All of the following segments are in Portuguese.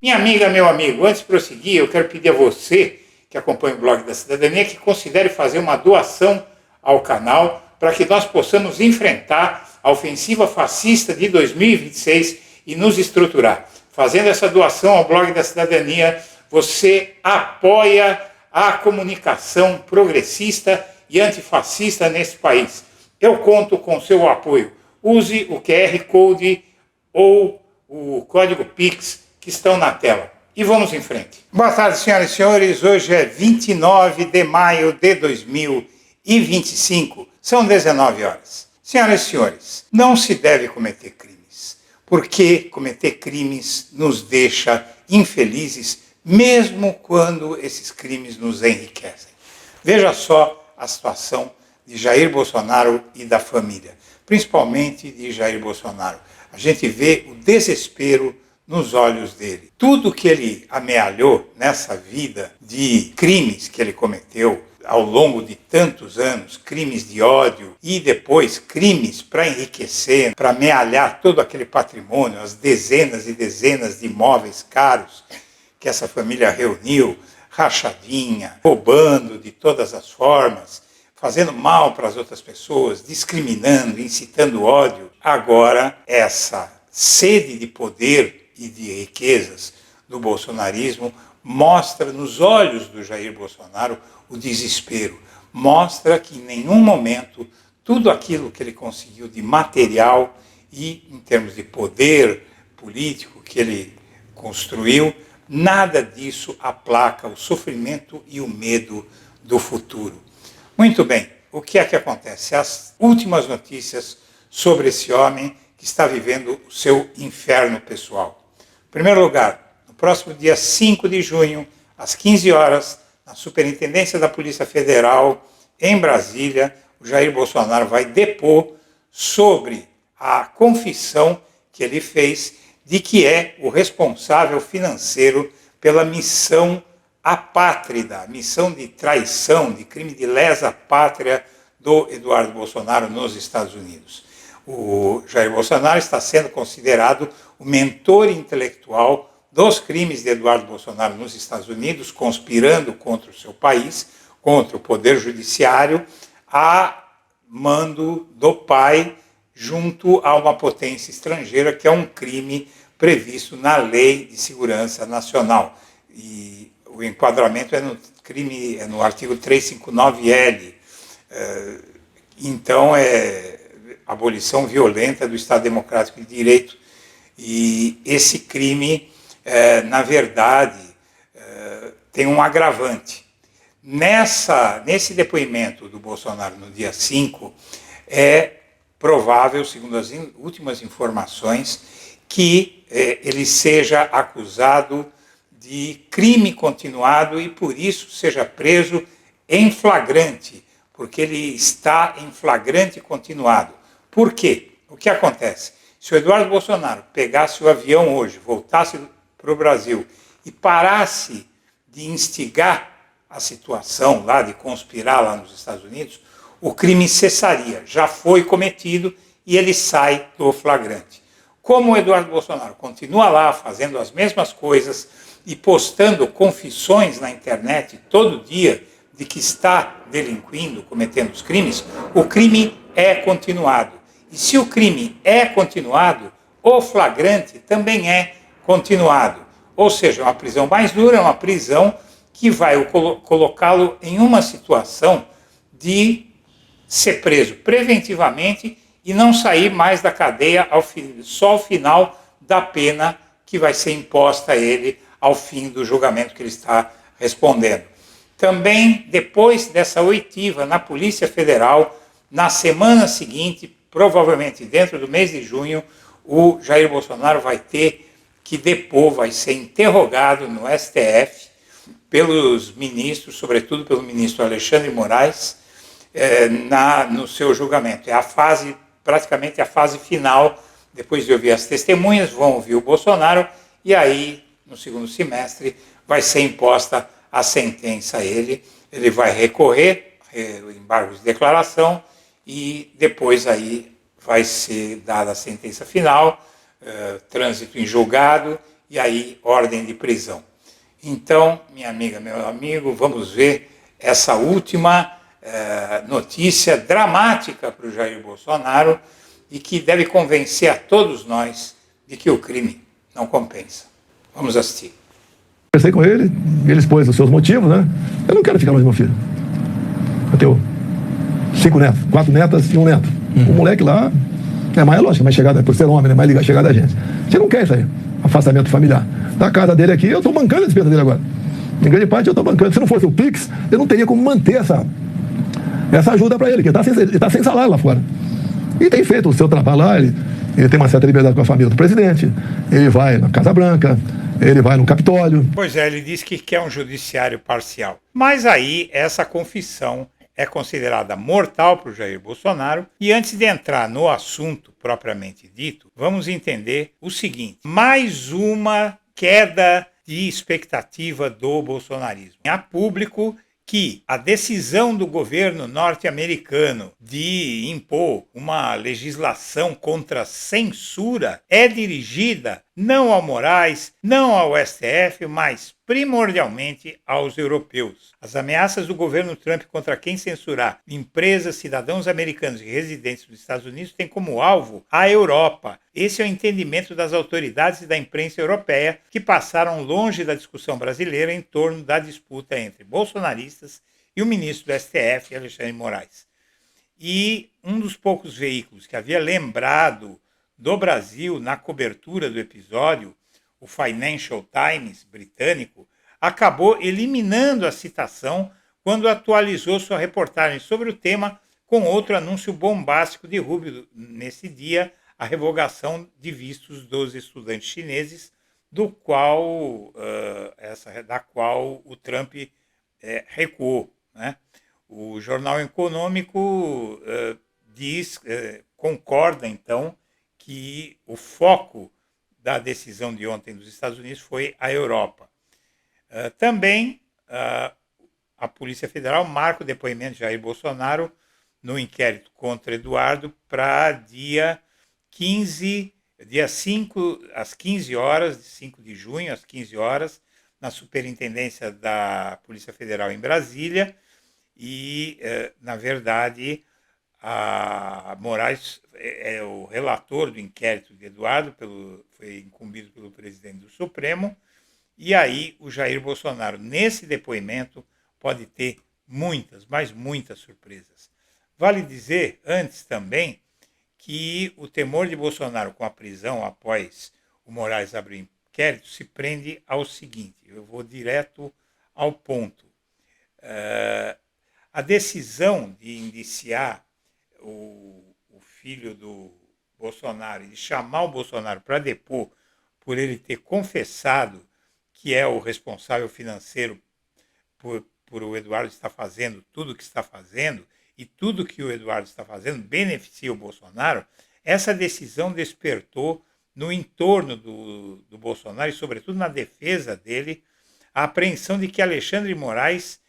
Minha amiga, meu amigo, antes de prosseguir, eu quero pedir a você que acompanha o Blog da Cidadania que considere fazer uma doação ao canal para que nós possamos enfrentar a ofensiva fascista de 2026 e nos estruturar. Fazendo essa doação ao Blog da Cidadania, você apoia a comunicação progressista e antifascista nesse país. Eu conto com seu apoio. Use o QR Code ou o código Pix que estão na tela. E vamos em frente. Boa tarde, senhoras e senhores. Hoje é 29 de maio de 2025. São 19 horas. Senhoras e senhores, não se deve cometer crimes, porque cometer crimes nos deixa infelizes, mesmo quando esses crimes nos enriquecem. Veja só a situação de Jair Bolsonaro e da família, principalmente de Jair Bolsonaro. A gente vê o desespero nos olhos dele. Tudo que ele amealhou nessa vida de crimes que ele cometeu ao longo de tantos anos, crimes de ódio e depois crimes para enriquecer, para amealhar todo aquele patrimônio, as dezenas e dezenas de imóveis caros que essa família reuniu, rachadinha, roubando de todas as formas, fazendo mal para as outras pessoas, discriminando, incitando ódio. Agora, essa sede de poder e de riquezas do bolsonarismo mostra nos olhos do Jair Bolsonaro o desespero. Mostra que em nenhum momento tudo aquilo que ele conseguiu de material e em termos de poder político que ele construiu, nada disso aplaca o sofrimento e o medo do futuro. Muito bem, o que é que acontece? As últimas notícias sobre esse homem que está vivendo o seu inferno pessoal. Em primeiro lugar, no próximo dia 5 de junho, às 15 horas, na Superintendência da Polícia Federal, em Brasília, o Jair Bolsonaro vai depor sobre a confissão que ele fez de que é o responsável financeiro pela missão apátrida, missão de traição, de crime de lesa pátria do Eduardo Bolsonaro nos Estados Unidos. O Jair Bolsonaro está sendo considerado o mentor intelectual dos crimes de Eduardo Bolsonaro nos Estados Unidos, conspirando contra o seu país, contra o poder judiciário, a mando do pai, junto a uma potência estrangeira, que é um crime previsto na Lei de Segurança Nacional. E o enquadramento é no crime, é no artigo 359-L. Então, é abolição violenta do Estado Democrático de Direito. E esse crime, na verdade, tem um agravante. Nesse depoimento do Bolsonaro no dia 5, é provável, segundo as últimas informações, que ele seja acusado de crime continuado e, por isso, seja preso em flagrante, porque ele está em flagrante continuado. Por quê? O que acontece? Se o Eduardo Bolsonaro pegasse o avião hoje, voltasse para o Brasil e parasse de instigar a situação lá, de conspirar lá nos Estados Unidos, o crime cessaria, já foi cometido e ele sai do flagrante. Como o Eduardo Bolsonaro continua lá fazendo as mesmas coisas e postando confissões na internet todo dia de que está delinquindo, cometendo os crimes, o crime é continuado. E se o crime é continuado, o flagrante também é continuado. Ou seja, uma prisão mais dura, uma prisão que vai colocá-lo em uma situação de ser preso preventivamente e não sair mais da cadeia só ao final da pena que vai ser imposta a ele ao fim do julgamento que ele está respondendo. Também, depois dessa oitiva na Polícia Federal, na semana seguinte, provavelmente dentro do mês de junho, o Jair Bolsonaro vai ter que depor, vai ser interrogado no STF pelos ministros, sobretudo pelo ministro Alexandre de Moraes, no seu julgamento. É praticamente a fase final, depois de ouvir as testemunhas, vão ouvir o Bolsonaro, e aí, no segundo semestre, vai ser imposta a sentença a ele. Ele vai recorrer, o embargo de declaração, e depois aí vai ser dada a sentença final, trânsito em julgado, e aí ordem de prisão. Então, minha amiga, meu amigo, vamos ver essa última notícia dramática para o Jair Bolsonaro e que deve convencer a todos nós de que o crime não compensa. Vamos assistir. Conversei com ele, ele expôs os seus motivos, né? Eu não quero ficar mais com meu filho. Eu tenho 5 netos, 4 netas e 1 neto. O moleque lá é mais lógico, mais chegada, por ser homem, é mais chegada a gente. Você não quer isso aí, afastamento familiar. Da casa dele aqui, eu estou bancando a despesa dele agora. Em grande parte, eu estou bancando. Se não fosse o Pix, eu não teria como manter essa ajuda para ele, que ele está sem salário lá fora. E tem feito o seu trabalho lá, ele tem uma certa liberdade com a família do presidente, ele vai na Casa Branca, ele vai no Capitólio. Pois é, ele diz que quer um judiciário parcial. Mas aí, essa confissão é considerada mortal para o Jair Bolsonaro. E antes de entrar no assunto propriamente dito, vamos entender o seguinte: mais uma queda de expectativa do bolsonarismo. Há público que a decisão do governo norte-americano de impor uma legislação contra a censura é dirigida não ao Moraes, não ao STF, mas primordialmente aos europeus. As ameaças do governo Trump contra quem censurar empresas, cidadãos americanos e residentes dos Estados Unidos têm como alvo a Europa. Esse é o entendimento das autoridades e da imprensa europeia, que passaram longe da discussão brasileira em torno da disputa entre bolsonaristas e o ministro do STF, Alexandre de Moraes. E um dos poucos veículos que havia lembrado do Brasil na cobertura do episódio, o Financial Times britânico, acabou eliminando a citação quando atualizou sua reportagem sobre o tema com outro anúncio bombástico de Rubio nesse dia, a revogação de vistos dos estudantes chineses, da qual o Trump recuou, né? O Jornal Econômico concorda, então, que o foco da decisão de ontem dos Estados Unidos foi a Europa. Também a Polícia Federal marca o depoimento de Jair Bolsonaro no inquérito contra Eduardo para dia 5 às 15 horas, 5 de junho às 15 horas, na Superintendência da Polícia Federal em Brasília. E, na verdade, a Moraes é o relator do inquérito de Eduardo, foi incumbido pelo presidente do Supremo, e aí o Jair Bolsonaro, nesse depoimento, pode ter muitas, mas muitas surpresas. Vale dizer, antes também, que o temor de Bolsonaro com a prisão após o Moraes abrir o inquérito se prende ao seguinte: eu vou direto ao ponto. A decisão de indiciar o filho do Bolsonaro e de chamar o Bolsonaro para depor por ele ter confessado que é o responsável financeiro por o Eduardo estar fazendo tudo o que está fazendo, e tudo que o Eduardo está fazendo beneficia o Bolsonaro, essa decisão despertou no entorno do Bolsonaro e, sobretudo, na defesa dele, a apreensão de que Alexandre de Moraes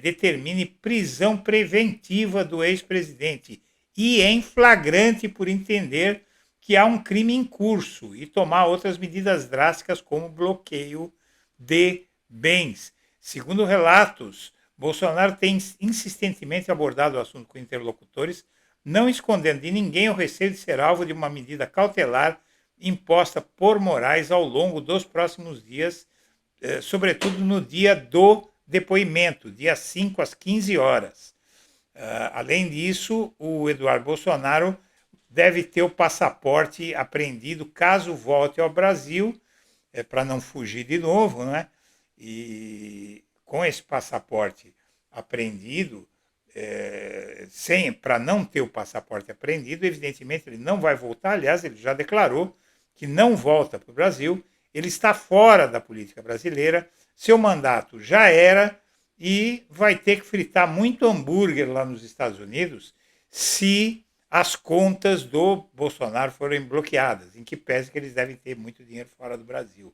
determine prisão preventiva do ex-presidente e em flagrante por entender que há um crime em curso e tomar outras medidas drásticas como bloqueio de bens. Segundo relatos, Bolsonaro tem insistentemente abordado o assunto com interlocutores, não escondendo de ninguém o receio de ser alvo de uma medida cautelar imposta por Moraes ao longo dos próximos dias, sobretudo no dia do depoimento, dia 5 às 15 horas. Além disso, o Eduardo Bolsonaro deve ter o passaporte apreendido caso volte ao Brasil, para não fugir de novo, né? E com esse passaporte apreendido, para não ter o passaporte apreendido, evidentemente ele não vai voltar. Aliás, ele já declarou que não volta para o Brasil, ele está fora da política brasileira, seu mandato já era e vai ter que fritar muito hambúrguer lá nos Estados Unidos se as contas do Bolsonaro forem bloqueadas, em que pese que eles devem ter muito dinheiro fora do Brasil.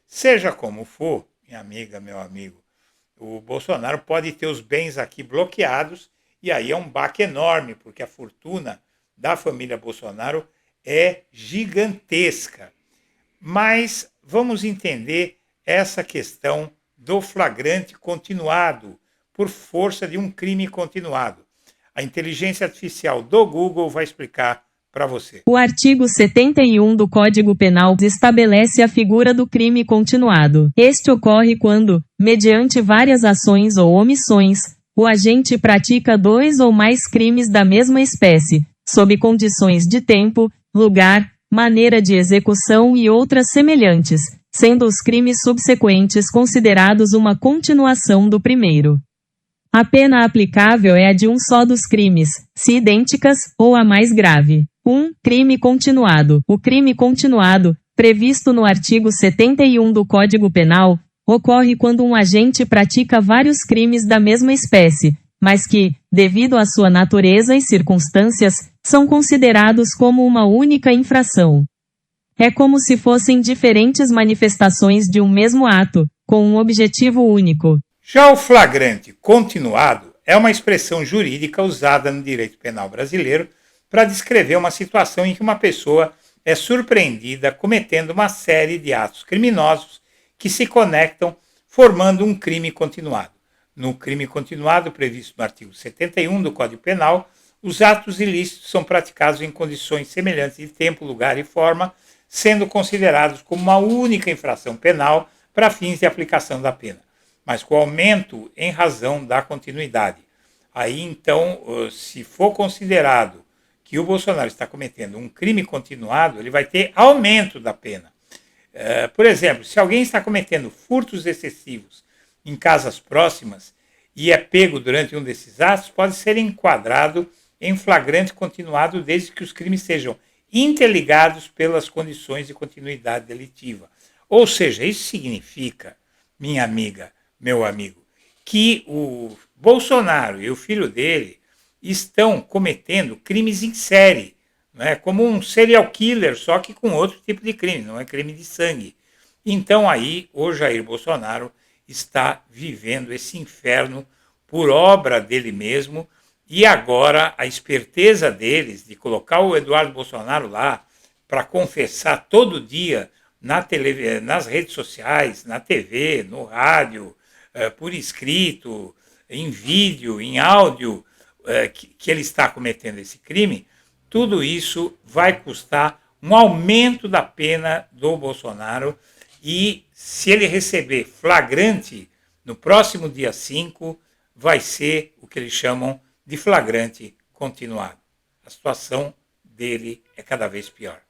Seja como for, minha amiga, meu amigo, o Bolsonaro pode ter os bens aqui bloqueados, e aí é um baque enorme, porque a fortuna da família Bolsonaro é gigantesca. Mas vamos entender essa questão do flagrante continuado, por força de um crime continuado. A inteligência artificial do Google vai explicar para você. O artigo 71 do Código Penal estabelece a figura do crime continuado. Este ocorre quando, mediante várias ações ou omissões, o agente pratica 2 ou mais crimes da mesma espécie, sob condições de tempo, lugar, maneira de execução e outras semelhantes, sendo os crimes subsequentes considerados uma continuação do primeiro. A pena aplicável é a de um só dos crimes, se idênticas, ou a mais grave. 1. Crime continuado. O crime continuado, previsto no artigo 71 do Código Penal, ocorre quando um agente pratica vários crimes da mesma espécie, mas que, devido à sua natureza e circunstâncias, são considerados como uma única infração. É como se fossem diferentes manifestações de um mesmo ato, com um objetivo único. Já o flagrante continuado é uma expressão jurídica usada no direito penal brasileiro para descrever uma situação em que uma pessoa é surpreendida cometendo uma série de atos criminosos que se conectam, formando um crime continuado. No crime continuado previsto no artigo 71 do Código Penal, os atos ilícitos são praticados em condições semelhantes de tempo, lugar e forma, sendo considerados como uma única infração penal para fins de aplicação da pena, mas com aumento em razão da continuidade. Aí, então, se for considerado que o Bolsonaro está cometendo um crime continuado, ele vai ter aumento da pena. Por exemplo, se alguém está cometendo furtos excessivos em casas próximas e é pego durante um desses atos, pode ser enquadrado em flagrante continuado desde que os crimes sejam interligados pelas condições de continuidade delitiva. Ou seja, isso significa, minha amiga, meu amigo, que o Bolsonaro e o filho dele estão cometendo crimes em série, não é? Como um serial killer, só que com outro tipo de crime, não é crime de sangue. Então aí o Jair Bolsonaro está vivendo esse inferno por obra dele mesmo, e agora a esperteza deles de colocar o Eduardo Bolsonaro lá para confessar todo dia nas redes sociais, na TV, no rádio, por escrito, em vídeo, em áudio, que ele está cometendo esse crime, tudo isso vai custar um aumento da pena do Bolsonaro, e se ele receber flagrante no próximo dia 5, vai ser o que eles chamam de flagrante continuado. A situação dele é cada vez pior.